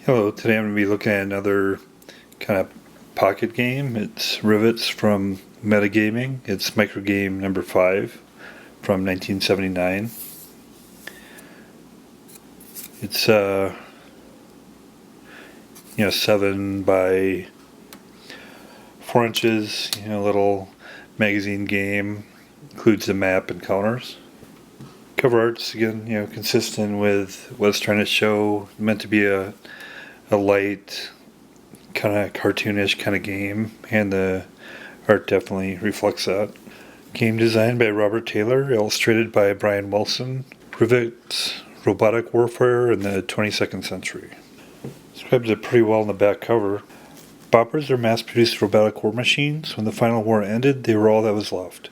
Hello, today I'm going to be looking at another kind of pocket game. It's Rivets from Metagaming. It's microgame number 5 from 1979. It's 7 by 4 inches, little magazine game. Includes a map and counters. Cover art's again, consistent with what it's trying to show. Meant to be a light, kind of cartoonish kind of game, and the art definitely reflects that. Game designed by Robert Taylor, illustrated by Brian Wilson. Rivets, robotic warfare in the 22nd century. Describes it pretty well in the back cover. Boppers are mass-produced robotic war machines. When the final war ended, they were all that was left.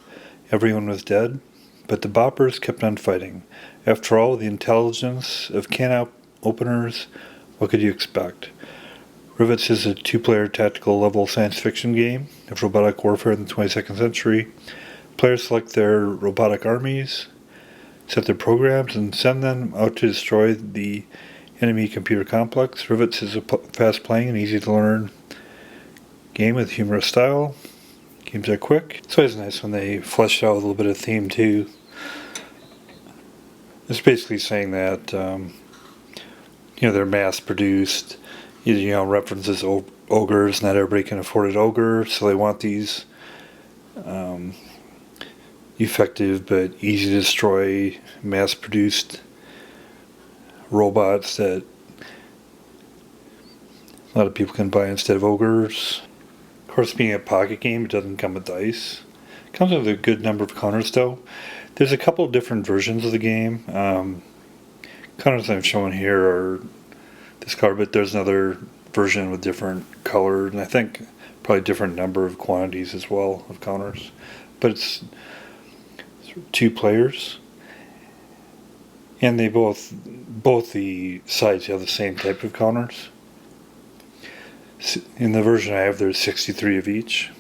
Everyone was dead, but the Boppers kept on fighting. After all, the intelligence of can openers, what could you expect? Rivets is a 2-player tactical level science fiction game of robotic warfare in the 22nd century. Players select their robotic armies, set their programs, and send them out to destroy the enemy computer complex. Rivets is a fast-playing and easy-to-learn game with humorous style. Games are quick. It's always nice when they flesh out a little bit of theme too. It's basically saying that they're mass-produced. References ogres. Not everybody can afford an ogre, so they want these effective but easy to destroy, mass-produced robots that a lot of people can buy instead of ogres. Of course, being a pocket game, it doesn't come with dice. It comes with a good number of counters, though. There's a couple of different versions of the game. Counters I'm showing here are this color, but there's another version with different color, and I think probably different number of quantities as well of counters. But it's 2 players, and they both the sides have the same type of counters. In the version I have, there's 63 of each,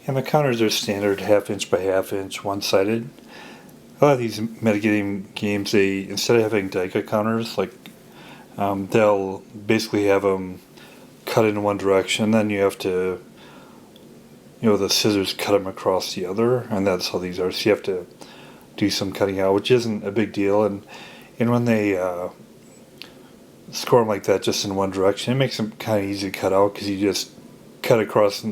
and the counters are standard 1/2 inch by 1/2 inch, one-sided. A lot of these metagaming games, they instead of having Daica counters, like they'll basically have them cut in one direction, and then you have to, the scissors cut them across the other, and that's how these are. So you have to do some cutting out, which isn't a big deal. And when they score them like that, just in one direction, it makes them kind of easy to cut out because you just cut across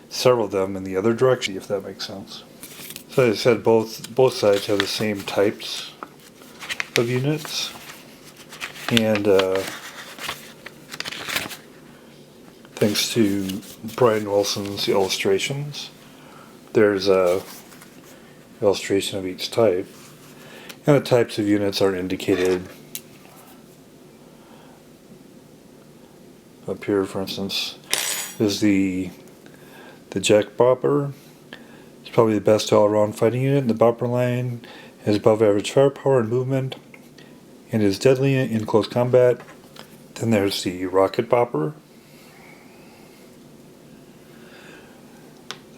several of them in the other direction, if that makes sense. So as I said, both sides have the same types of units, and thanks to Brian Wilson's illustrations, there's a illustration of each type, and the types of units are indicated up here. For instance, is the Jack Bopper. It's probably the best all-around fighting unit. The Bopper line has above average firepower and movement, and is deadly in close combat. Then there's the Rocket Bopper.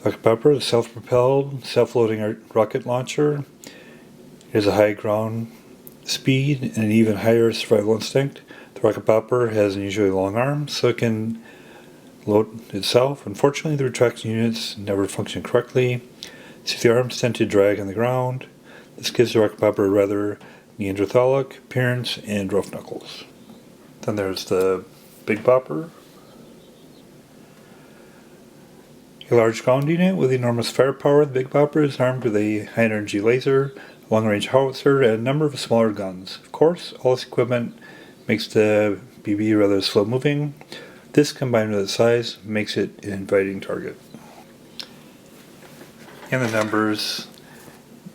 Rocket Bopper is a self-propelled, self-loading rocket launcher. It has a high ground speed and an even higher survival instinct. The Rocket Bopper has unusually long arms, so it can load itself. Unfortunately, the retraction units never function correctly, so the arms tend to drag on the ground. This gives the Rocket Bopper a rather Neanderthalic appearance and rough knuckles. Then there's the Big Bopper. A large ground unit with enormous firepower, the Big Bopper is armed with a high-energy laser, long-range howitzer, and a number of smaller guns. Of course, all this equipment makes the BB rather slow-moving. This, combined with its size, makes it an inviting target. And the numbers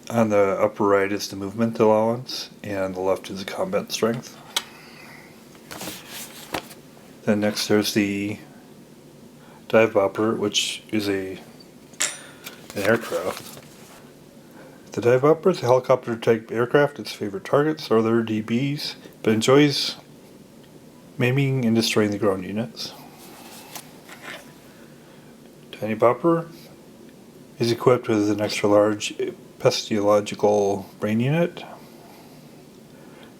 on the upper right is the movement allowance, and on the left is the combat strength. Then next there's the Dive Bopper, which is an aircraft. The Dive Bopper is a helicopter-type aircraft. Its favorite targets are other DBs, but enjoys maiming and destroying the ground units. Tiny Bopper is equipped with an extra-large physiological brain unit.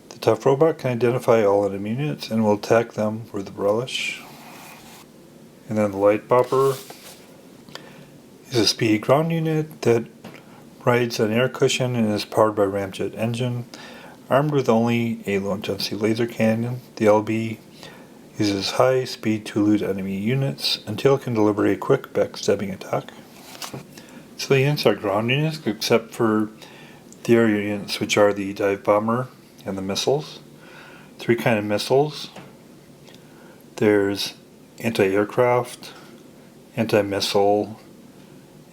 The Tough robot can identify all enemy units and will attack them with relish. And then the light bopper is a speedy ground unit that rides an air cushion and is powered by a ramjet engine. Armed with only a low-intensity laser cannon, the LB uses high speed to elude enemy units until it can deliver a quick backstabbing attack. So the units are ground units except for the air units, which are the dive bomber and the missiles. 3 kinds of missiles. There's anti-aircraft, anti-missile,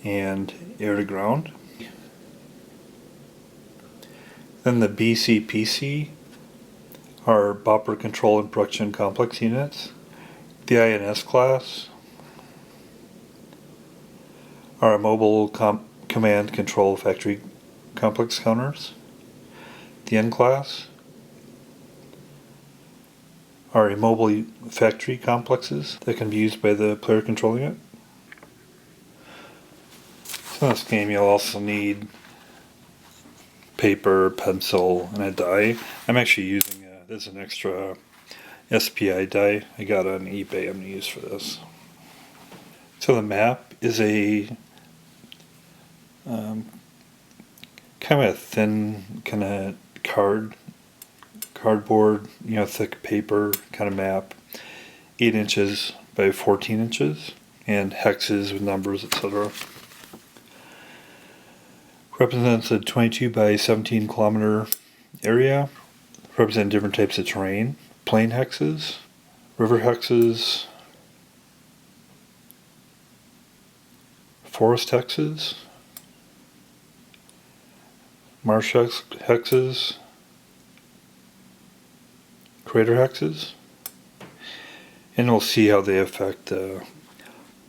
and air-to-ground. Then the BCPC are Bopper Control and Production Complex units. The INS class are Mobile Command Control Factory Complex Counters. The N class are immobile factory complexes that can be used by the player controlling it. So in this game you'll also need paper, pencil, and a die. I'm actually using this is an extra SPI die I got on eBay I'm going to use for this. So the map is a kind of a thin kind of cardboard, thick paper kind of map, 8 inches by 14 inches, and hexes with numbers, etc. Represents a 22 by 17 kilometer area. Represent different types of terrain: plain hexes, river hexes, forest hexes, marsh hexes, crater hexes, and we'll see how they affect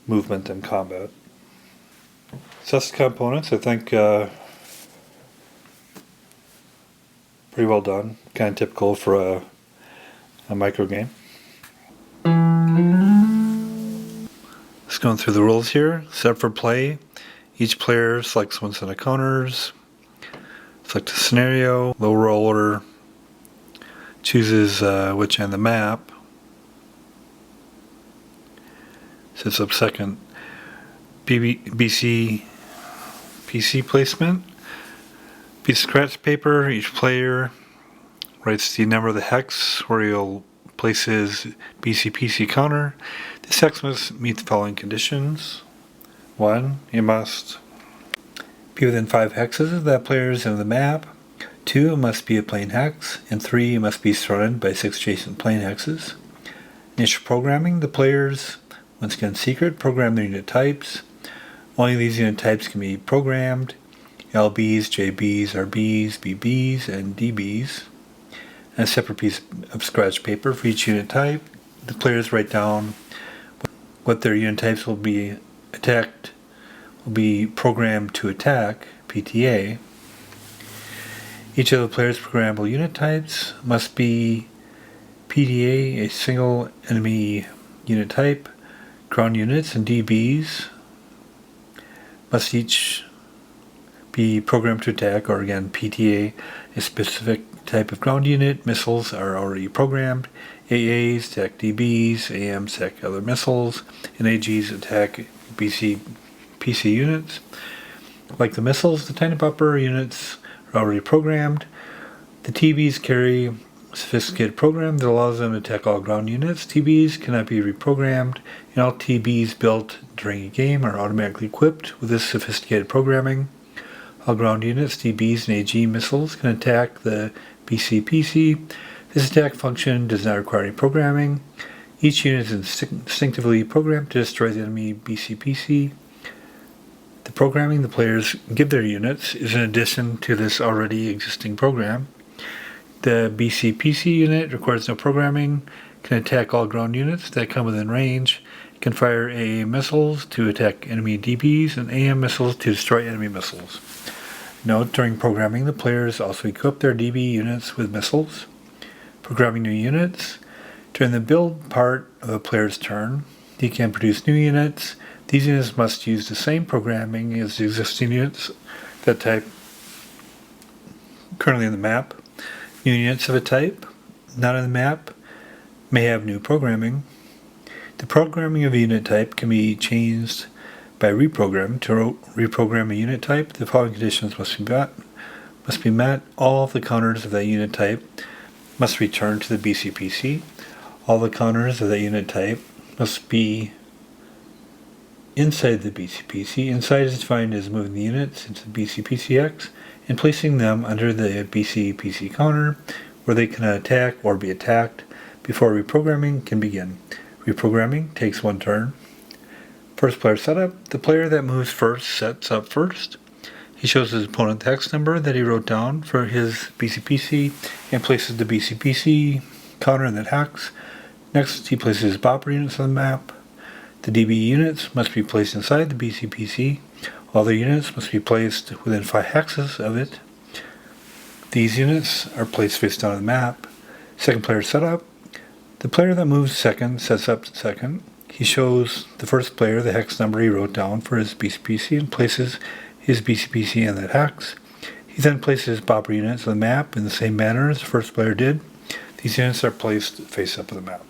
movement and combat. So that's the components. I think pretty well done. Kind of typical for a micro game. Just going through the rules here. Set for play. Each player selects one set of counters. Select a scenario. Low roller chooses which end of the map. Sets up second. BCPC placement. Piece of scratch paper. Each player writes the number of the hex where he'll place his BCPC counter. This hex must meet the following conditions. 1. It must be within 5 hexes of that player's end of the map. 2. It must be a plain hex. And 3. It must be surrounded by 6 adjacent plain hexes. Initial programming. The players, once again secret, program their unit types. Only these unit types can be programmed: LBs, JBs, RBs, BBs, and DBs. And a separate piece of scratch paper for each unit type. The players write down what their unit types will be programmed to attack, PTA. Each of the players' programmable unit types must be PTA, a single enemy unit type. Ground units and DBs must each be programmed to attack, or again, PTA, a specific type of ground unit. Missiles are already programmed. AAs attack DBs, AMs attack other missiles, and AGs attack BCPC units. Like the missiles, the tiny bopper units are already programmed. The TBs carry a sophisticated program that allows them to attack all ground units. TBs cannot be reprogrammed, and all TBs built during a game are automatically equipped with this sophisticated programming. All ground units, TBs, and AG missiles can attack the BCPC. This attack function does not require any programming. Each unit is instinctively programmed to destroy the enemy BCPC. The programming the players give their units is in addition to this already existing program. The BCPC unit requires no programming, can attack all ground units that come within range, can fire AA missiles to attack enemy DBs, and AM missiles to destroy enemy missiles. Note, during programming, the players also equip their DB units with missiles. Programming new units. During the build part of a player's turn, he can produce new units. These units must use the same programming as the existing units that type currently in the map. New units of a type not on the map may have new programming. The programming of a unit type can be changed by reprogram. To reprogram a unit type, the following conditions must be met. All of the counters of that unit type must return to the BCPC. All the counters of that unit type must be inside the BCPC. Inside is defined as moving the units into the BCPCX and placing them under the BCPC counter where they cannot attack or be attacked before reprogramming can begin. Reprogramming takes one turn. First player setup. The player that moves first sets up first. He shows his opponent the hex number that he wrote down for his BCPC and places the BCPC counter in that hex. Next, he places his bopper units on the map. The DB units must be placed inside the BCPC. All the units must be placed within 5 hexes of it. These units are placed face down on the map. Second player setup. The player that moves second sets up second. He shows the first player the hex number he wrote down for his BCPC and places his BCPC in that hex. He then places his bopper units on the map in the same manner as the first player did. These units are placed face up on the map.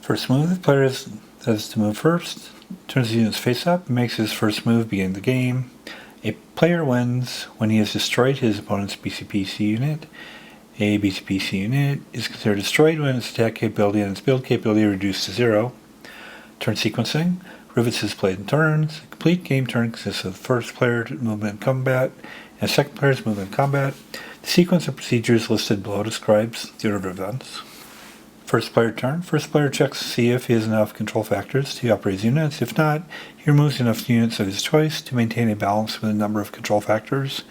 First move, the player says to move first, turns the units face up, and makes his first move beginning the game. A player wins when he has destroyed his opponent's BCPC unit. A BCPC unit is considered destroyed when its attack capability and its build capability are reduced to 0. Turn sequencing. Rivets is played in turns. A complete game turn consists of the first player's movement and combat and second player's movement and combat. The sequence of procedures listed below describes the order of events. First player turn. First player checks to see if he has enough control factors to operate his units. If not, he removes enough units of his choice to maintain a balance with a number of control factors.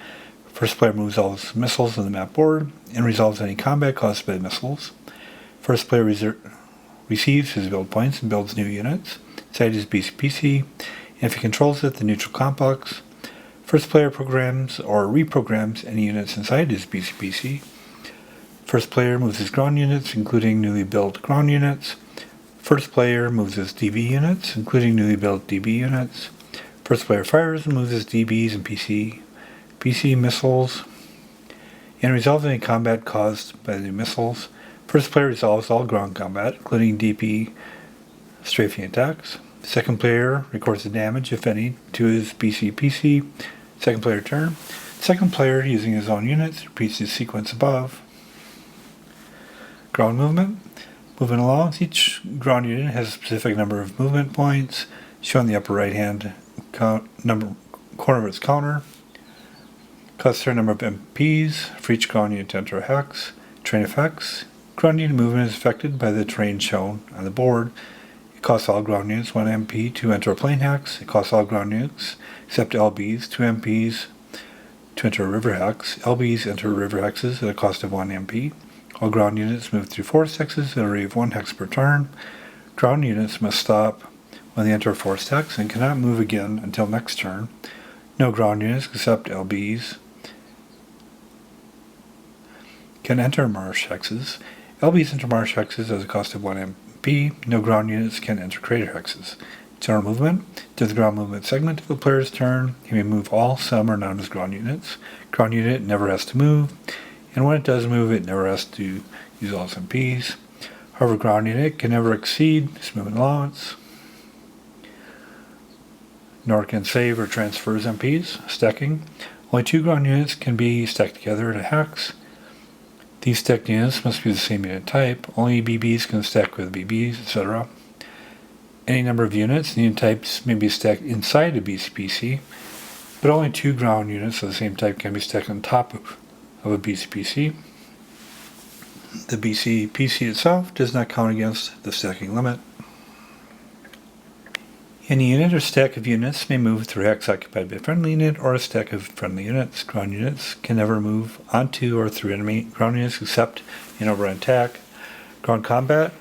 First player moves all his missiles on the map board and resolves any combat caused by the missiles. First player receives his build points and builds new units inside his BCPC, and if he controls it, the neutral complex. First player programs or reprograms any units inside his BCPC. First player moves his ground units, including newly built ground units. First player moves his DB units, including newly built DB units. First player fires and moves his DBs and PC missiles, and resolves any combat caused by the missiles. First player resolves all ground combat, including DP strafing attacks. Second player records the damage, if any, to his BCPC. Second player turn. Second player, using his own units, repeats the sequence above. Ground movement. Moving along, each ground unit has a specific number of movement points, shown in the upper right hand corner of its counter. Costs a number of MPs for each ground unit to enter a hex. Terrain effects. Ground unit movement is affected by the terrain shown on the board. It costs all ground units 1 MP to enter a plane hex. It costs all ground units except LBs 2 MPs to enter a river hex. LBs enter river hexes at a cost of 1 MP. All ground units move through forest hexes at a rate of 1 hex per turn. Ground units must stop when they enter a forest hex and cannot move again until next turn. No ground units except LBs can enter marsh hexes. LBs enter marsh hexes at a cost of 1 MP. No ground units can enter crater hexes. General movement. To the ground movement segment of a player's turn, he may move all, some, or none of his ground units. Ground unit never has to move, and when it does move, it never has to use all its MPs. However, ground unit can never exceed its movement allowance, nor can save or transfer its MPs. Stacking. Only 2 ground units can be stacked together in a hex. These stacked units must be the same unit type. Only BBs can stack with BBs, etc. Any number of units and unit types may be stacked inside a BCPC, but only 2 ground units of the same type can be stacked on top of a BCPC. The BCPC itself does not count against the stacking limit. Any unit or stack of units may move through a hex occupied by a friendly unit or a stack of friendly units. Ground units can never move onto or through enemy ground units except in overrun attack. Ground combat.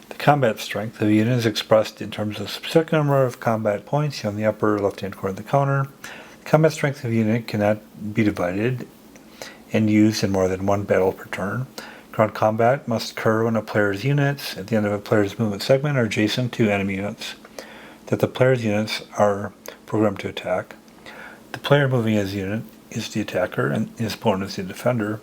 The combat strength of a unit is expressed in terms of a specific number of combat points on the upper left-hand corner of the counter. The combat strength of a unit cannot be divided and used in more than 1 battle per turn. Ground combat must occur when a player's units at the end of a player's movement segment are adjacent to enemy units that the player's units are programmed to attack. The player moving his unit is the attacker and his opponent is the defender.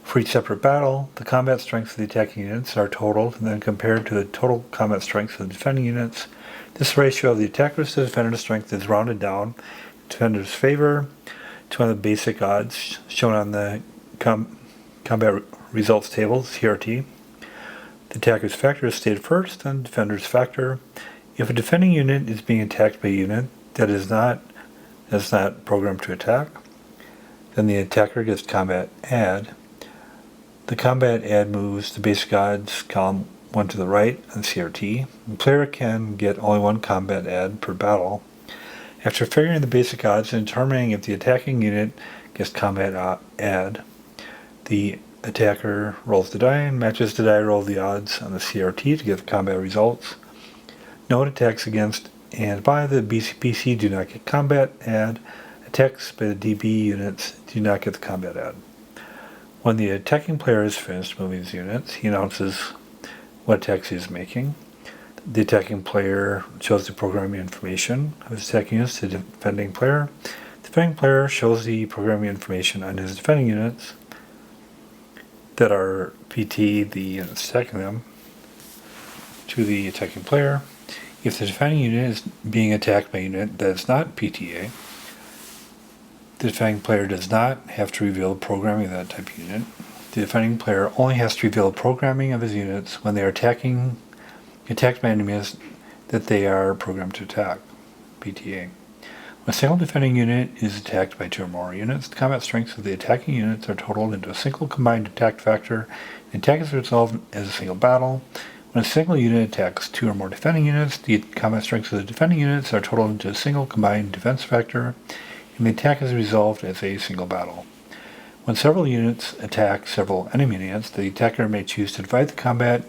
For each separate battle, the combat strengths of the attacking units are totaled and then compared to the total combat strengths of the defending units. This ratio of the attacker's to the defender's strength is rounded down in defender's favor to one of the basic odds shown on the combat results table, CRT. The attacker's factor is stated first, then defender's factor. If a defending unit is being attacked by a unit that is not programmed to attack, then the attacker gets combat add. The combat add moves the basic odds column 1 to the right on CRT. The player can get only one combat add per battle. After figuring the basic odds and determining if the attacking unit gets combat add, the attacker rolls the die and matches the die roll of the odds on the CRT to get the combat results. Note attacks against and by the BCPC do not get combat add. Attacks by the DB units do not get the combat add. When the attacking player has finished moving his units, he announces what attacks he is making. The attacking player shows the programming information of his attacking units to the defending player. The defending player shows the programming information on his defending units that are PT, the units attacking them, to the attacking player. If the defending unit is being attacked by a unit that is not PTA, the defending player does not have to reveal the programming of that type of unit. The defending player only has to reveal the programming of his units when they are attacked by enemies that they are programmed to attack, PTA. When a single defending unit is attacked by 2 or more units, the combat strengths of the attacking units are totaled into a single combined attack factor. The attack is resolved as a single battle. When a single unit attacks 2 or more defending units, the combat strengths of the defending units are totaled into a single combined defense factor, and the attack is resolved as a single battle. When several units attack several enemy units, the attacker may choose to divide the combat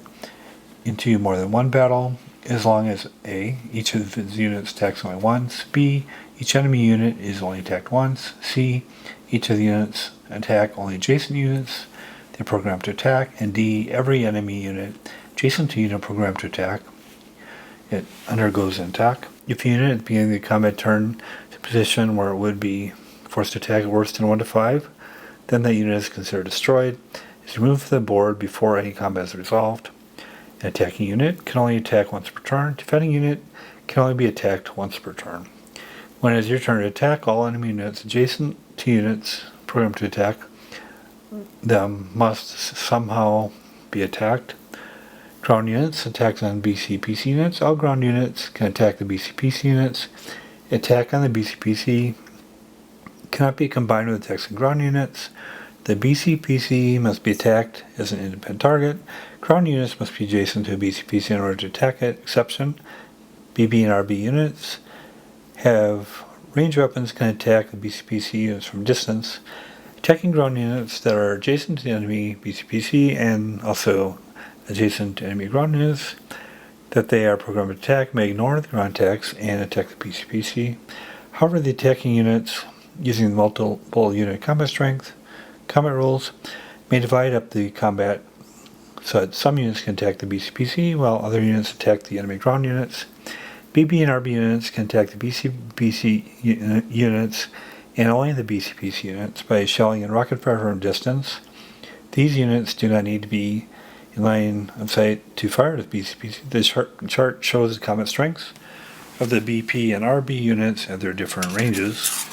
into more than one battle, as long as A, each of his units attacks only once, B, each enemy unit is only attacked once, C, each of the units attack only adjacent units they're programmed to attack, and D, every enemy unit adjacent to unit programmed to attack, it undergoes an attack. If a unit at the beginning of the combat turn to a position where it would be forced to attack worse than 1 to 5, then that unit is considered destroyed. It's removed from the board before any combat is resolved. An attacking unit can only attack once per turn. Defending unit can only be attacked once per turn. When it is your turn to attack, all enemy units adjacent to units programmed to attack them must somehow be attacked. Ground units attack on BCPC units. All ground units can attack the BCPC units. Attack on the BCPC cannot be combined with attacks on ground units. The BCPC must be attacked as an independent target. Ground units must be adjacent to a BCPC in order to attack it. Exception: BB and RB units have range weapons, can attack the BCPC units from distance. Attacking ground units that are adjacent to the enemy BCPC and also adjacent to enemy ground units that they are programmed to attack may ignore the ground attacks and attack the BCPC. However, the attacking units using the multiple unit combat strength combat rules may divide up the combat so that some units can attack the BCPC while other units attack the enemy ground units. BB and RB units can attack the BCPC units and only the BCPC units by shelling and rocket fire from distance. These units do not need to be in line of sight to fire the BCPC. This chart shows the combat strengths of the BP and RB units at their different ranges.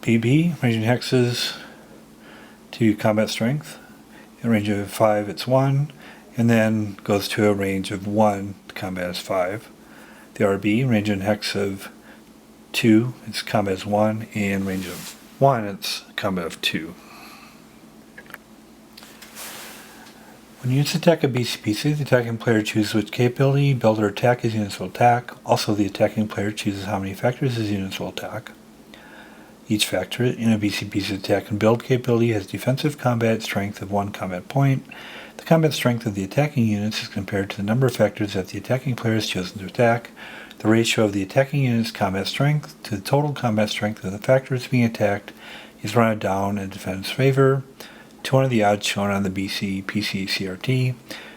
BB, ranging hexes to combat strength. In a range of 5, it's 1, and then goes to a range of 1, the combat is 5. The RB, range in hex of 2, its combat is 1, and range of 1, its combat of 2. When units attack a BCPC, the attacking player chooses which capability, build, or attack his units will attack. Also, the attacking player chooses how many factors his units will attack. Each factor in a BCPC attack and build capability has defensive combat strength of 1 combat point. The combat strength of the attacking units is compared to the number of factors that the attacking player has chosen to attack. The ratio of the attacking unit's combat strength to the total combat strength of the factors being attacked is rounded down in the defendant's favor to one of the odds shown on the BCPC CRT.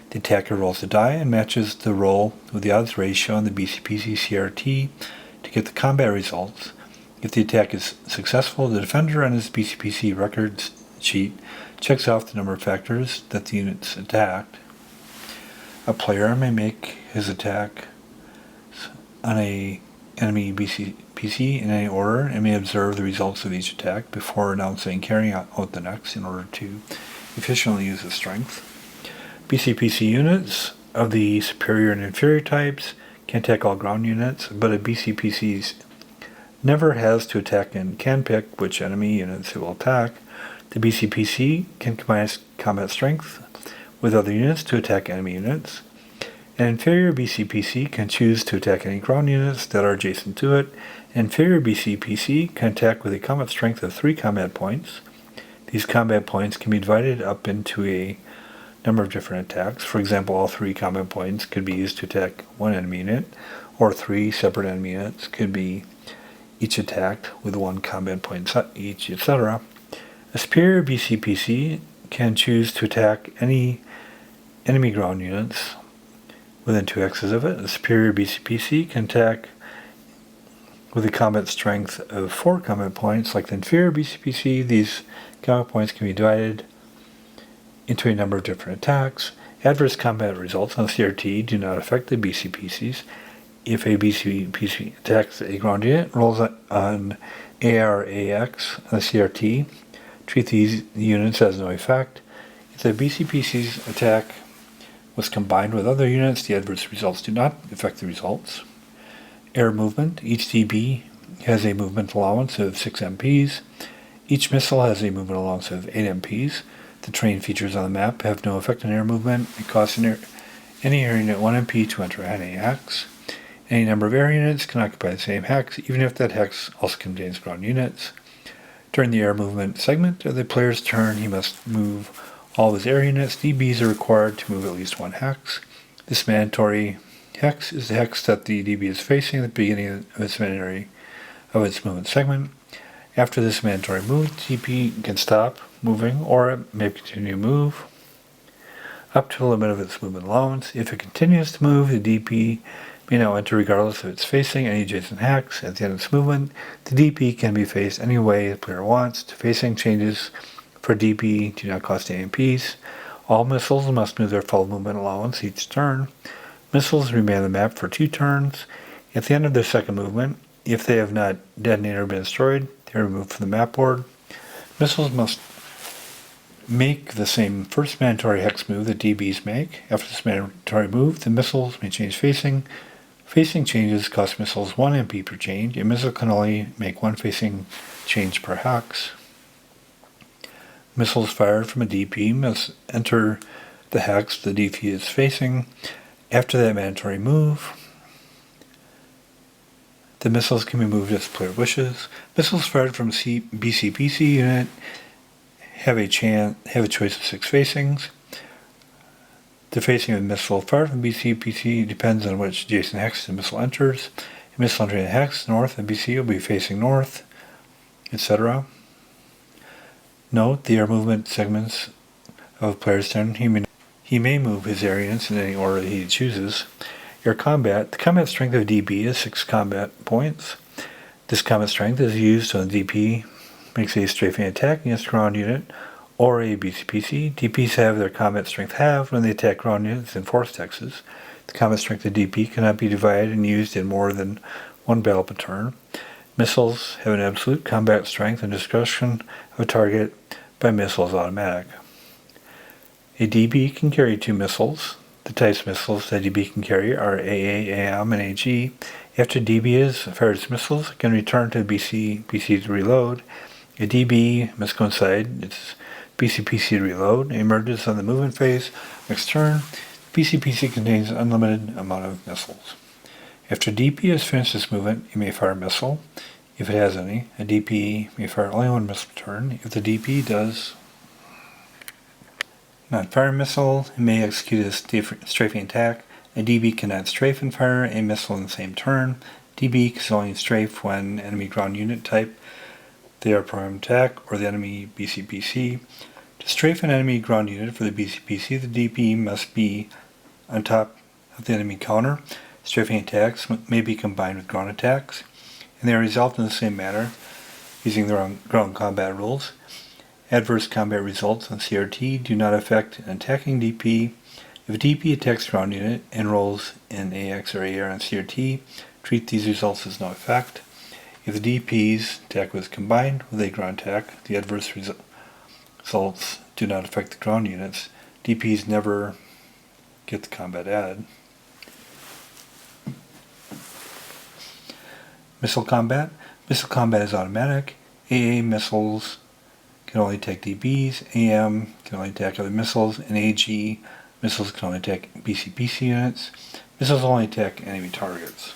The attacker rolls the die and matches the roll with the odds ratio on the BCPC CRT to get the combat results. If the attack is successful, the defender on his BCPC records sheet checks off the number of factors that the units attacked. A player may make his attack on a enemy BCPC in any order and may observe the results of each attack before announcing carrying out the next in order to efficiently use his strength. BCPC units of the superior and inferior types can attack all ground units, but a BCPC never has to attack and can pick which enemy units it will attack. The BCPC can combine its combat strength with other units to attack enemy units. An inferior BCPC can choose to attack any ground units that are adjacent to it. An inferior BCPC can attack with a combat strength of 3 combat points. These combat points can be divided up into a number of different attacks. For example, all 3 combat points could be used to attack one enemy unit, or 3 separate enemy units could be each attacked with 1 combat point each, etc. A superior BCPC can choose to attack any enemy ground units within 2 axes of it. A superior BCPC can attack with a combat strength of 4 combat points. Like the inferior BCPC, these combat points can be divided into a number of different attacks. Adverse combat results on CRT do not affect the BCPCs. If a BCPC attacks a ground unit, rolls on ARAX on the CRT, treat these units as no effect. If the BCPC's attack was combined with other units, the adverse results do not affect the results. Air movement. Each DB has a movement allowance of 6 MPs. Each missile has a movement allowance of 8 MPs. The terrain features on the map have no effect on air movement. It costs any air unit 1 MP to enter any hex. Any number of air units can occupy the same hex, even if that hex also contains ground units. During the air movement segment of the player's turn, he must move all of his air units. DBs are required to move at least 1 hex. This mandatory hex is the hex that the DB is facing at the beginning of its movement segment. After this mandatory move, the DB can stop moving, or it may continue to move up to the limit of its movement allowance. If it continues to move, the DP may now enter regardless of its facing any adjacent hex. At the end of its movement, the DP can be faced any way the player wants. The facing changes for DP do not cost any MPs. All missiles must move their full movement allowance each turn. Missiles remain on the map for 2 turns. At the end of their second movement, if they have not detonated or been destroyed, they are removed from the map board. Missiles must make the same first mandatory hex move that DBs make. After this mandatory move, the missiles may change facing. Facing changes cost missiles 1 MP per change. A missile can only make 1 facing change per hex. Missiles fired from a DP must enter the hex the DP is facing. After that mandatory move, the missiles can be moved as the player wishes. Missiles fired from a BCPC unit have a choice of 6 facings. The facing of the missile fired from BCPC depends on which adjacent hex the missile enters. A missile entering the hex north of BC will be facing north, etc. Note the air movement segments of a player's turn. He may move his air units in any order that he chooses. Air combat. The combat strength of DB is 6 combat points. This combat strength is used when the DP makes a strafing attack against a ground unit or a BCPC. DPs have their combat strength halved when they attack ground units in forced hexes. The combat strength of DP cannot be divided and used in more than 1 battle per turn. Missiles have an absolute combat strength, and discretion of a target by missile is automatic. A DB can carry 2 missiles. The types of missiles that DB can carry are AA, AM, and AG. After DB has fired its missiles, it can return to the BCPC to reload. A DB must go inside its BCPC to reload. It emerges on the movement phase. Next turn, BCPC contains an unlimited amount of missiles. After DP has finished its movement, it may fire a missile, if it has any. A DP may fire only 1 missile per turn. If the DP does not fire a missile, it may execute a strafing attack. A DB cannot strafe and fire a missile in the same turn. DB can only strafe when enemy ground unit type they are programmed to attack, or the enemy BCPC. To strafe an enemy ground unit for the BCPC, the DP must be on top of the enemy counter. Strafing attacks may be combined with ground attacks. and they are resolved in the same manner, using the ground combat rules. Adverse combat results on CRT do not affect an attacking DP. If a DP attacks a ground unit and rolls in AX or AR on CRT, treat these results as no effect. If the DP's attack was combined with a ground attack, the adverse results do not affect the ground units. DPs never get the combat added. Missile combat. Missile combat is automatic. AA missiles can only attack DBs, AM can only attack other missiles, and AG missiles can only attack BCPC units. Missiles only attack enemy targets.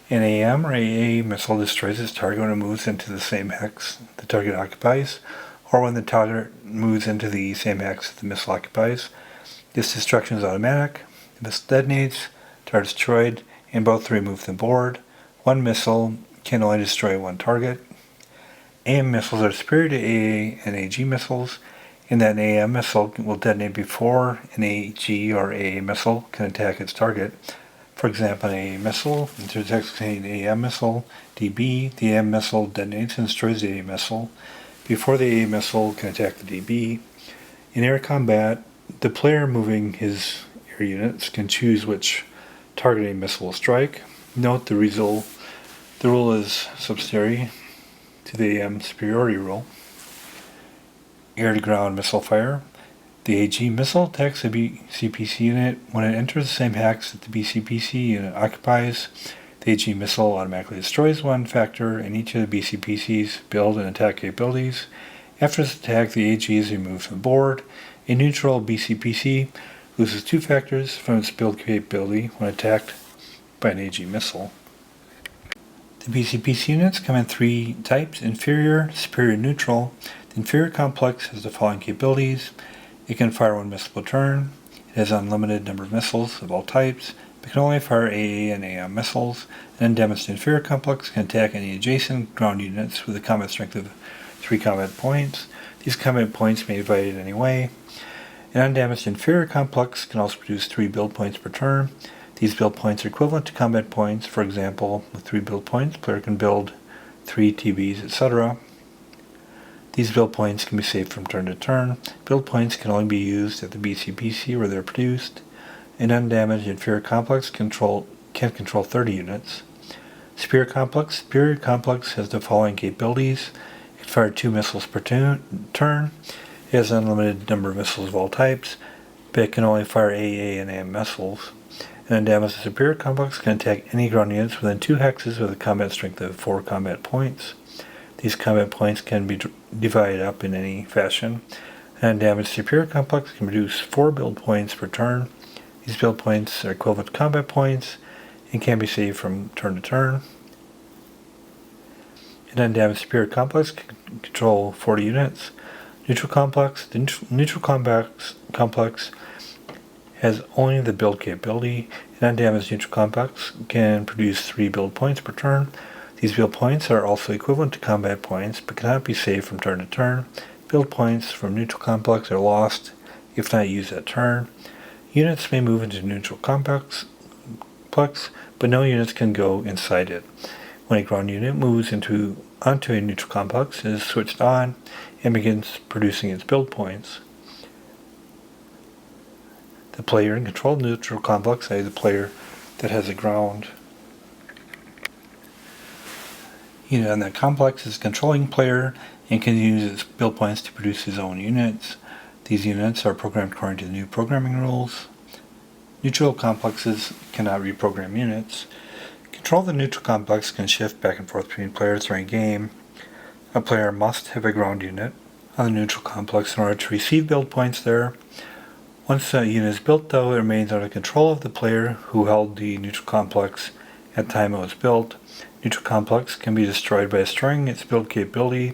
An AM or AA missile destroys its target when it moves into the same hex the target occupies, or when the target moves into the same hex the missile occupies. This destruction is automatic. The missile detonates, target is destroyed, and both remove the board. One missile can only destroy one target. AM missiles are superior to AA and AG missiles, in that an AM missile will detonate before an AG or AA missile can attack its target. For example, an AA missile intercepts an AM missile, DB. The AM missile detonates and destroys the AA missile before the AA missile can attack the DB. In air combat, the player moving his air units can choose which targeting missile will strike. Note the rule is subsidiary to the AM superiority rule. Air-to-ground missile fire. The AG missile attacks a BCPC unit when it enters the same hex that the BCPC unit occupies. The AG missile automatically destroys one factor in each of the BCPC's build and attack capabilities. After this attack, the AG is removed from the board. A neutral BCPC loses two factors from its build capability when attacked by an AG missile. The BCPC units come in three types: inferior, superior, neutral. The inferior complex has the following capabilities. It can fire one missile per turn. It has an unlimited number of missiles of all types, but can only fire AA and AM missiles. An undamaged inferior complex can attack any adjacent ground units with a combat strength of 3 combat points. These combat points may be divided in any way. An undamaged inferior complex can also produce 3 build points per turn. These build points are equivalent to combat points. For example, with 3 build points, the player can build 3 TBs, etc. These build points can be saved from turn to turn. Build points can only be used at the BCPC where they're produced. An undamaged inferior complex can control 30 units. Superior complex has the following capabilities. It can fire 2 missiles per turn. It has an unlimited number of missiles of all types, but it can only fire AA and AM missiles. An undamaged superior complex can attack any ground units within 2 hexes with a combat strength of 4 combat points. These combat points can be divided up in any fashion. An undamaged superior complex can produce 4 build points per turn. These build points are equivalent to combat points and can be saved from turn to turn. An undamaged superior complex can control 40 units. Neutral complex. The neutral complex has only the build capability. An undamaged neutral complex can produce 3 build points per turn. These build points are also equivalent to combat points, but cannot be saved from turn to turn. Build points from neutral complex are lost if not used that turn. Units may move into neutral complex, but no units can go inside it. When a ground unit moves onto a neutral complex, it is switched on and begins producing its build points. The player in control of the neutral complex, i.e. the player that has a ground unit on that complex, is a controlling player and can use its build points to produce his own units. These units are programmed according to the new programming rules. Neutral complexes cannot reprogram units. Control of the neutral complex can shift back and forth between players during a game. A player must have a ground unit on the neutral complex in order to receive build points there. Once a unit is built, though, it remains under control of the player who held the neutral complex at the time it was built. Neutral complex can be destroyed by destroying its build capability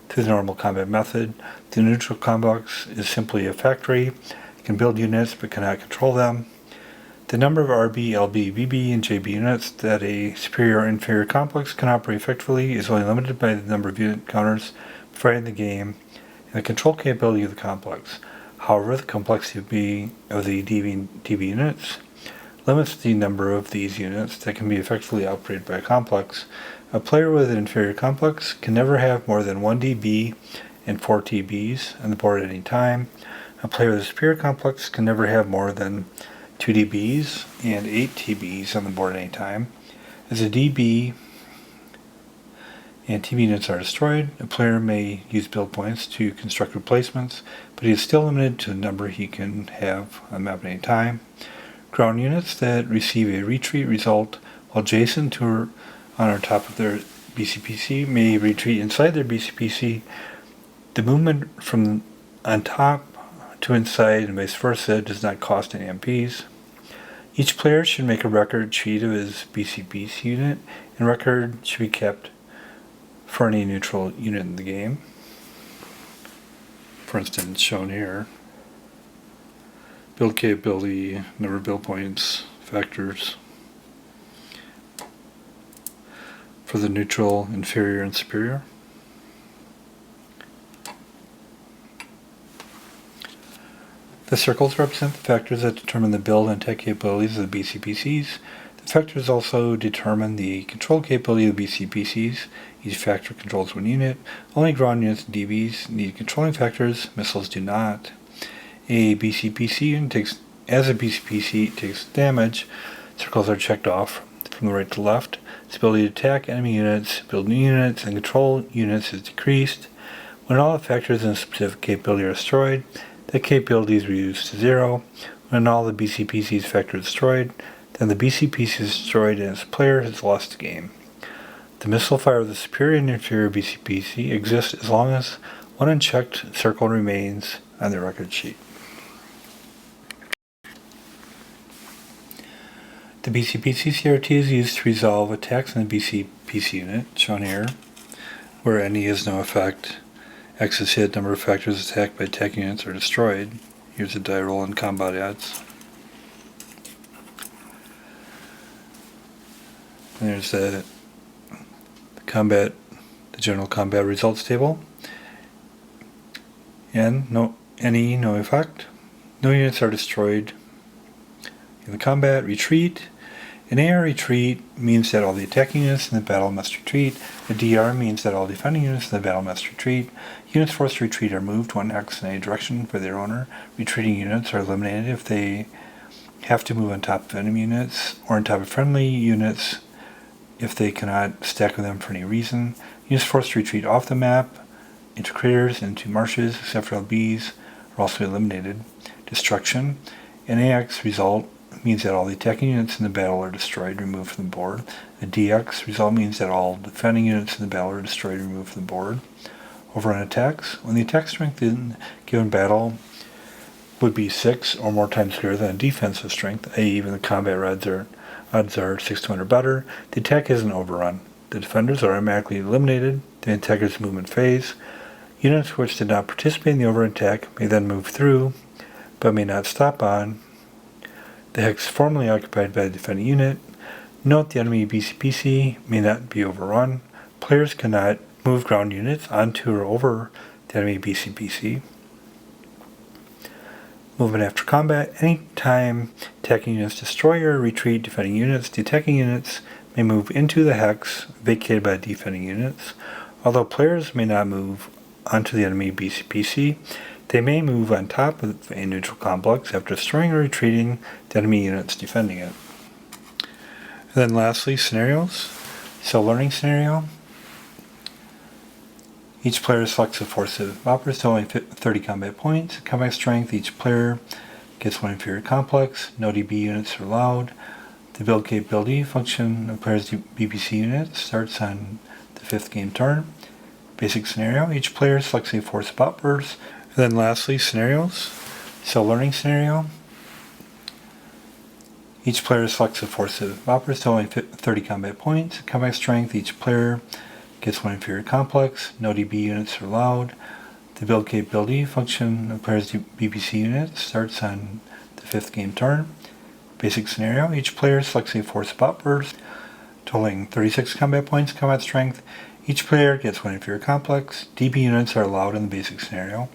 through the normal combat method. The neutral complex is simply a factory. It can build units but cannot control them. The number of RB, LB, BB, and JB units that a superior or inferior complex can operate effectively is only limited by the number of unit counters provided in the game and the control capability of the complex. However, the complexity of the DB units limits the number of these units that can be effectively operated by a complex. A player with an inferior complex can never have more than 1 DB and 4 TBs on the board at any time. A player with a superior complex can never have more than 2 DBs and 8 TBs on the board at any time. As a DB and TB units are destroyed, a player may use build points to construct replacements, but he is still limited to the number he can have on the map at any time. Ground units that receive a retreat result while adjacent to or on top of their BCPC may retreat inside their BCPC. The movement from on top to inside and vice versa does not cost any MPs. Each player should make a record sheet of his BCPC unit, and record should be kept for any neutral unit in the game. For instance, shown here. Build capability, number of build points, factors for the neutral, inferior, and superior. The circles represent the factors that determine the build and tech capabilities of the BCPCs. The factors also determine the control capability of the BCPCs. Each factor controls one unit. Only ground units and DBs need controlling factors. Missiles do not. A BCPC unit takes damage. Circles are checked off from the right to left. Its ability to attack enemy units, build new units, and control units is decreased. When all the factors in a specific capability are destroyed, the capability is reduced to 0. When all the BCPC's factors are destroyed, then the BCPC is destroyed and its player has lost the game. The missile fire of the superior and inferior BCPC exists as long as one unchecked circle remains on the record sheet. The BCPC CRT is used to resolve attacks on the BCPC unit, shown here, where any has no effect. X is hit, number of factors attacked by attacking units are destroyed. Here's a die roll and combat adds. And there's the general combat results table. And no effect. No units are destroyed. In the combat, retreat. An AR retreat means that all the attacking units in the battle must retreat. A DR means that all defending units in the battle must retreat. Units forced to retreat are moved 1x in any direction for their owner. Retreating units are eliminated if they have to move on top of enemy units or on top of friendly units if they cannot stack with them for any reason. Units forced to retreat off the map, into craters, into marshes, except for LBs, are also eliminated. Destruction. An AX result means that all the attacking units in the battle are destroyed, removed from the board. A DX result means that all defending units in the battle are destroyed, removed from the board. Overrun attacks. When the attack strength in a given battle would be 6 or more times greater than a defensive strength, i.e. even the combat odds are 6 to 1 or better, the attack is an overrun. The defenders are automatically eliminated during the attacker's movement phase. Units which did not participate in the overrun attack may then move through, but may not stop on the hex formerly occupied by the defending unit. Note the enemy BCPC may not be overrun. Players cannot move ground units onto or over the enemy BCPC. Movement after combat. Anytime attacking units destroy or retreat defending units, the attacking units may move into the hex vacated by defending units. Although players may not move onto the enemy BCPC, they may move on top of a neutral complex after destroying or retreating the enemy units defending it. And then lastly, scenarios. So learning scenario. Each player selects a force of operators totaling 30 combat points. Combat strength, each player gets one inferior complex. No DB units are allowed. The build capability function of players' BPC unit starts on the 5th game turn. Basic scenario, each player selects a force of operators. And then lastly, scenarios. So learning scenario. Each player selects a force of operators totaling 30 combat points. Combat strength, each player gets one inferior complex. No DB units are allowed. The build capability function of players' BPC unit starts on the 5th game turn. Basic scenario, each player selects a force of operators totaling 36 combat points. Combat strength, each player gets one inferior complex. DB units are allowed in the basic scenario.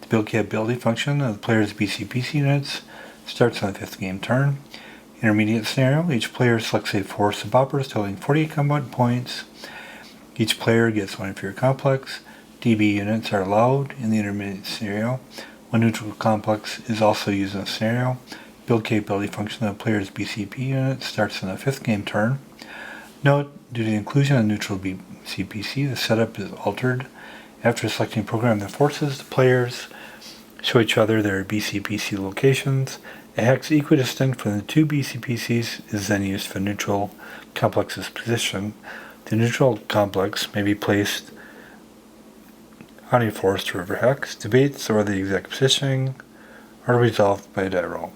The build capability function of the player's BCPC units starts on the 5th game turn. Intermediate scenario, each player selects a force of boppers totaling 40 combat points. Each player gets one inferior complex. DB units are allowed in the intermediate scenario. One neutral complex is also used in the scenario. Build capability function of the player's BCP unit starts in the 5th game turn. Note, due to the inclusion of neutral BCPC, the setup is altered. After selecting program the forces, the players show each other their BCPC locations. A hex equidistant from the two BCPCs is then used for neutral complex's position. The neutral complex may be placed on a forest river hex. Debates over the exact positioning are resolved by a die roll.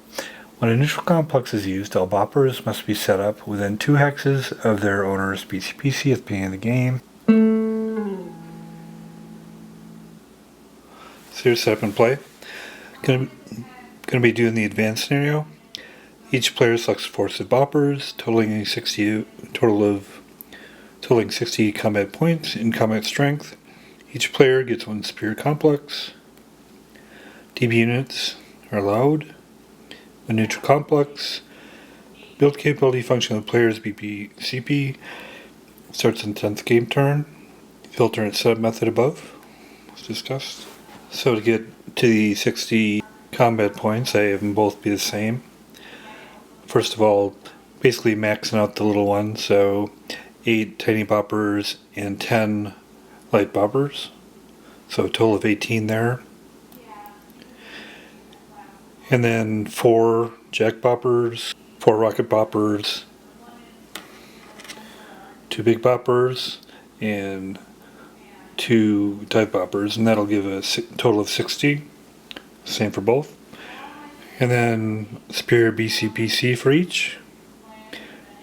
When a neutral complex is used, all boppers must be set up within 2 hexes of their owner's BCPC at the beginning of the game. So here's setup and play. Going to be doing the advanced scenario. Each player selects a force of boppers, totaling 60 combat points in combat strength. Each player gets one superior complex. DB units are allowed. A neutral complex. Build capability function of the player's BPCP starts in 10th game turn. The alternate setup method above was discussed. So to get to the 60 combat points, I have them both be the same. First of all, basically maxing out the little ones, so 8 tiny boppers and 10 light boppers. So a total of 18 there. And then 4 jack boppers, 4 rocket boppers, 2 big boppers, and 2 dive boppers, and that'll give a total of 60. Same for both. And then superior BCPC for each.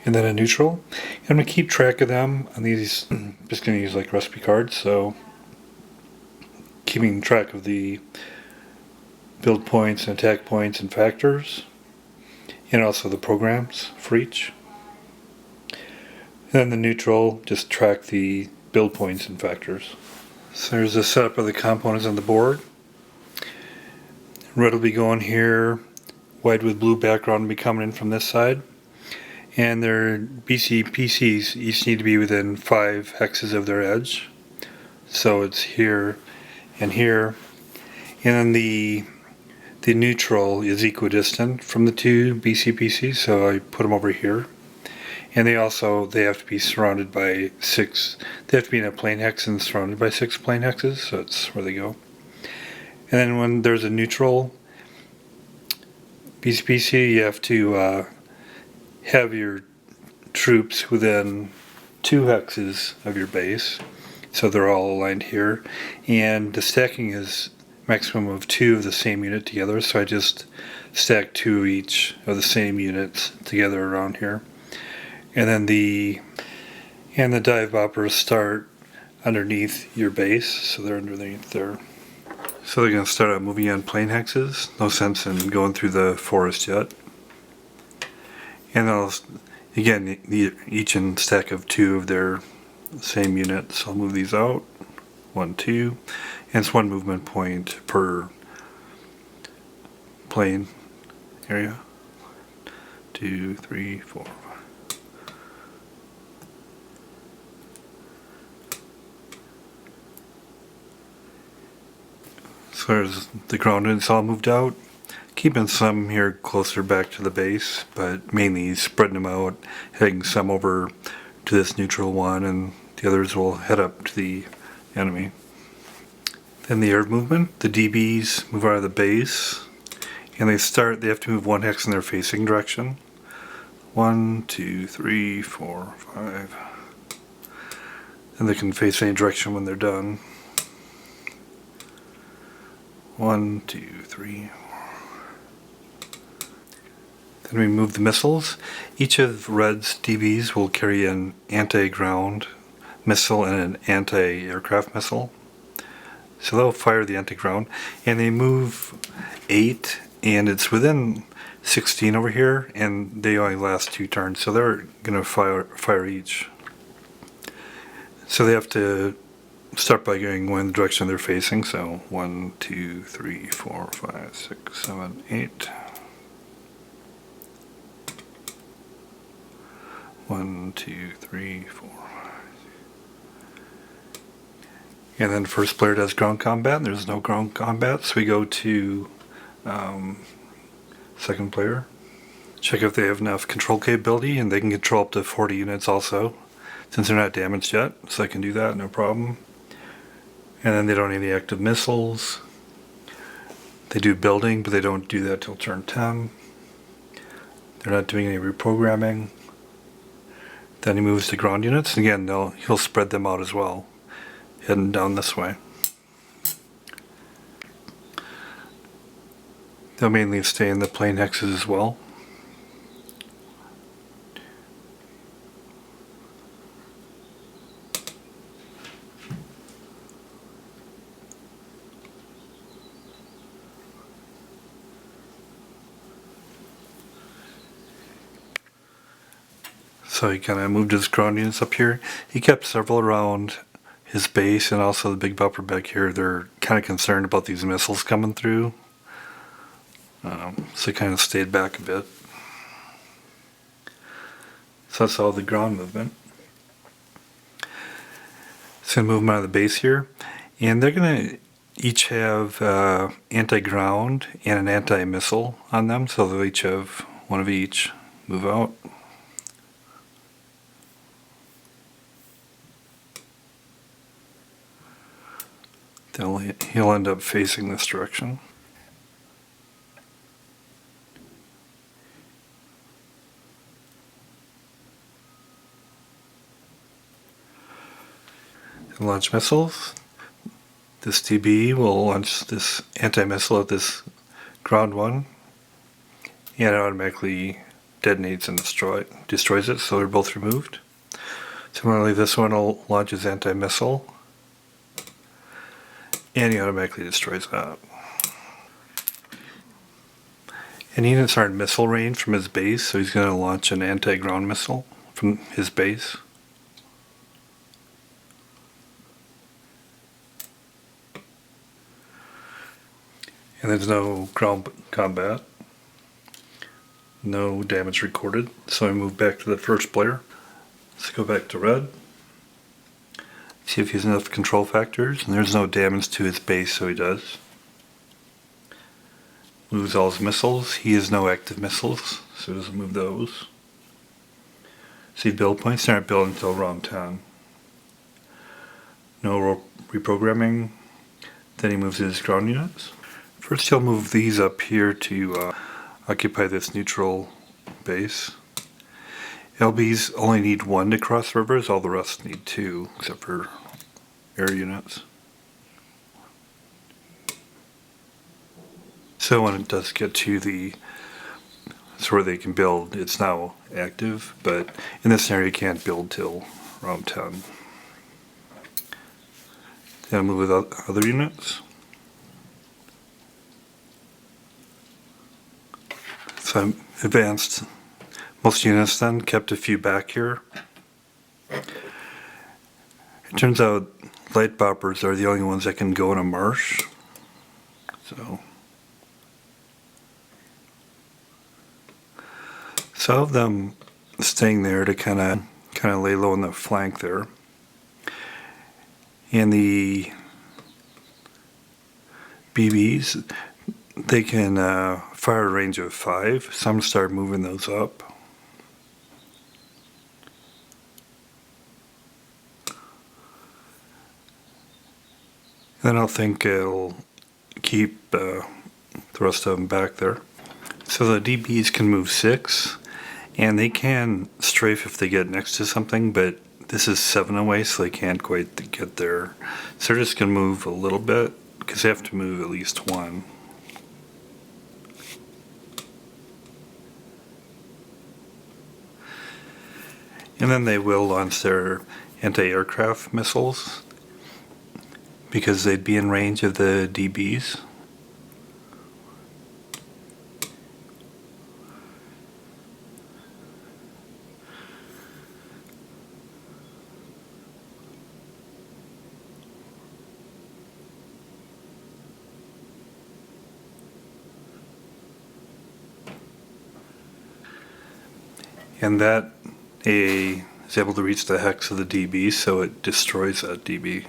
And then a neutral. And I'm going to keep track of them on these. I'm just going to use like recipe cards, so keeping track of the build points and attack points and factors, and also the programs for each. And then the neutral, just track the build points and factors. So there's a setup of the components on the board. Red will be going here, white with blue background will be coming in from this side. And their BCPCs each need to be within 5 hexes of their edge. So it's here and here. And then the neutral is equidistant from the 2 BCPCs, so I put them over here. And they have to be surrounded by 6, they have to be in a plane hex and surrounded by 6 plane hexes, so that's where they go. And then when there's a neutral BCPC, you have to have your troops within 2 hexes of your base, so they're all aligned here. And the stacking is maximum of 2 of the same unit together, so I just stack 2 each of the same units together around here. And then the dive boppers start underneath your base, so they're underneath there. So they're going to start out moving on plane hexes. No sense in going through the forest yet. And again, each in stack of 2 of their same units. I'll move these out. 1, 2. And it's 1 movement point per plane area. 2, 3, 4, 5. So there's the ground units all moved out. Keeping some here closer back to the base, but mainly spreading them out, heading some over to this neutral one, and the others will head up to the enemy. Then the air movement, the DBs move out of the base, and they have to move 1 hex in their facing direction. 1, 2, 3, 4, 5. And they can face any direction when they're done. 1, 2, 3. Then we move the missiles. Each of Red's DBs will carry an anti-ground missile and an anti-aircraft missile. So they'll fire the anti-ground, and they move 8, and it's within 16 over here, and they only last 2 turns, so they're going to fire each. So they have to start by going in the direction they're facing, so 1, 2, 3, 4, 5, 6, 7, 8. 1, 2, 3, 4. And then first player does ground combat. There's no ground combat, so we go to second player. Check if they have enough control capability, and they can control up to 40 units also, since they're not damaged yet, so I can do that, no problem. And then they don't have any active missiles. They do building, but they don't do that till turn 10. They're not doing any reprogramming. Then he moves to ground units, and again, he'll spread them out as well, heading down this way. They'll mainly stay in the plain hexes as well. So he kind of moved his ground units up here. He kept several around his base and also the big buffer back here. They're kind of concerned about these missiles coming through. So he kind of stayed back a bit. So that's all the ground movement. So I'm going to move them out of the base here. And they're going to each have anti-ground and an anti-missile on them. So they'll each have one of each. Move out. He'll end up facing this direction. Launch missiles. This DB will launch this anti-missile at this ground one, and it automatically detonates and destroys it, so they're both removed. Similarly, this one will launch his anti-missile, and he automatically destroys that. And units are in missile range from his base, so he's going to launch an anti-ground missile from his base. And there's no ground combat. No damage recorded. So I move back to the first player. Let's go back to red. See if he has enough control factors. And there's no damage to his base, so he does. Moves all his missiles. He has no active missiles, so he doesn't move those. See build points, they aren't built until round 10. No reprogramming. Then he moves his ground units. First he'll move these up here to occupy this neutral base. LBs only need 1 to cross rivers, all the rest need 2, except for air units. So when it does get to the where they can build, it's now active, but in this scenario you can't build till round 10. Then I'll move with other units. So I'm advanced most units then, kept a few back here. It turns out light boppers are the only ones that can go in a marsh. So of them staying there to kind of lay low on the flank there. And the BBs, they can fire a range of 5. Some start moving those up. Then I'll think it'll keep the rest of them back there. So the DBs can move 6, and they can strafe if they get next to something, but this is 7 away, so they can't quite get there. So they're just going to move a little bit, because they have to move at least 1. And then they will launch their anti-aircraft missiles, because they'd be in range of the DBs. And that AA is able to reach the hex of the DB, so it destroys that DB.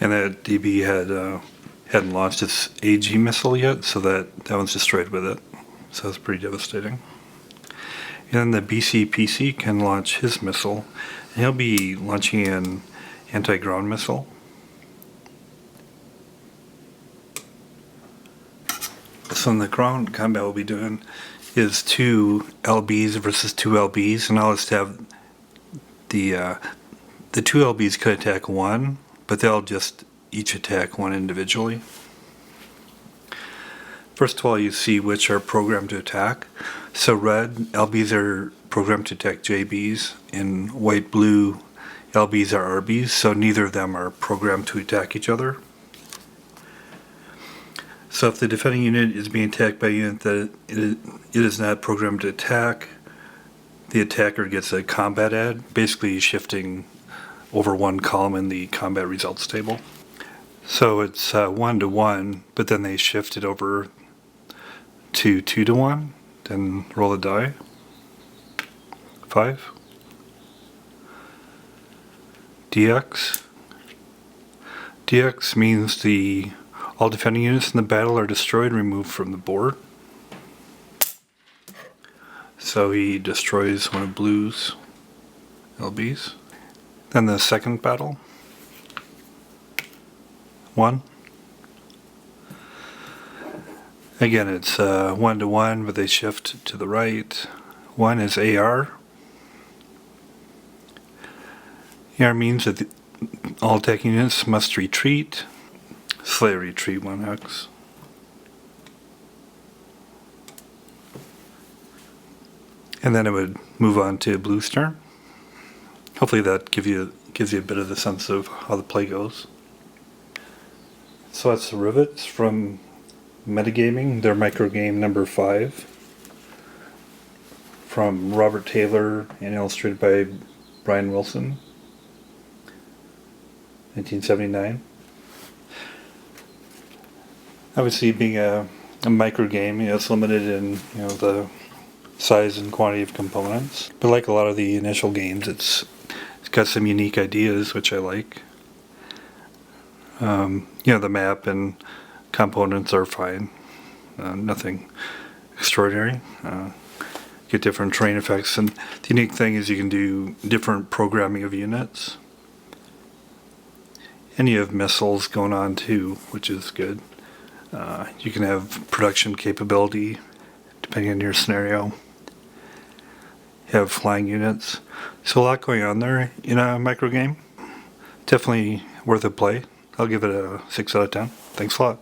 And that DB hadn't launched its AG missile yet, so that one's destroyed with it. So it's pretty devastating. And then the BCPC can launch his missile, and he'll be launching an anti-ground missile. So in the ground combat we'll be doing is 2 LBs versus 2 LBs, and I'll just have the 2 LBs could attack one, but they'll just each attack one individually. First of all, you see which are programmed to attack. So red LBs are programmed to attack JBs, and white blue LBs are RBs, so neither of them are programmed to attack each other. So if the defending unit is being attacked by a unit that it is not programmed to attack, the attacker gets a combat add, basically shifting over one column in the combat results table. So it's 1-to-1, but then they shift it over to 2-to-1, then roll a die. 5. DX. DX means all defending units in the battle are destroyed and removed from the board. So he destroys one of blue's LBs. Then the second battle. 1. Again, it's 1-to-1, but they shift to the right. 1 is AR. AR means that all attacking units must retreat. Slay retreat 1 hex. And then it would move on to blue's turn. Hopefully that gives you a bit of the sense of how the play goes. So that's the Rivets from Metagaming, their microgame number 5, from Robert Taylor and illustrated by Brian Wilson, 1979. Obviously, being a microgame, it's limited in the size and quantity of components. But like a lot of the initial games, it's got some unique ideas which I like. The map and components are fine. Nothing extraordinary. Get different terrain effects, and the unique thing is you can do different programming of units. And you have missiles going on too, which is good. You can have production capability depending on your scenario. You have flying units. So a lot going on there in a micro game. Definitely worth a play. I'll give it a 6 out of 10. Thanks a lot.